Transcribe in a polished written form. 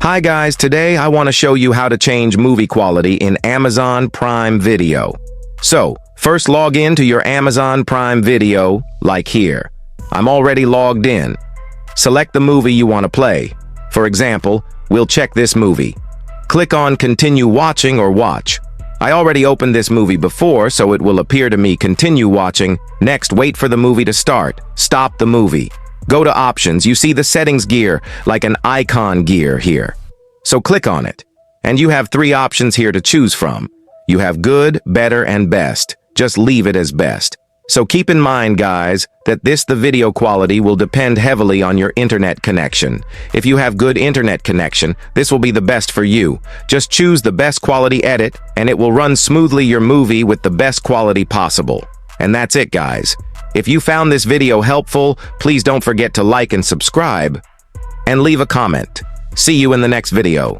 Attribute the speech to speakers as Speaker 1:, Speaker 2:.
Speaker 1: Hi guys, today I want to show you how to change movie quality in Amazon Prime Video. So, first log in to your Amazon Prime Video, like here. I'm already logged in. Select the movie you want to play. For example, we'll check this movie. Click on Continue Watching or Watch. I already opened this movie before, so it will appear to me Continue Watching. Next, wait for the movie to start. Stop the movie. Go to Options. You see the settings gear, like an icon gear here. So click on it. And you have 3 options here to choose from. You have Good, Better, and Best. Just leave it as Best. So keep in mind, guys, that the video quality will depend heavily on your internet connection. If you have good internet connection, this will be the best for you. Just choose the best quality edit, and it will run smoothly your movie with the best quality possible. And that's it, guys. If you found this video helpful, please don't forget to like and subscribe, and leave a comment. See you in the next video.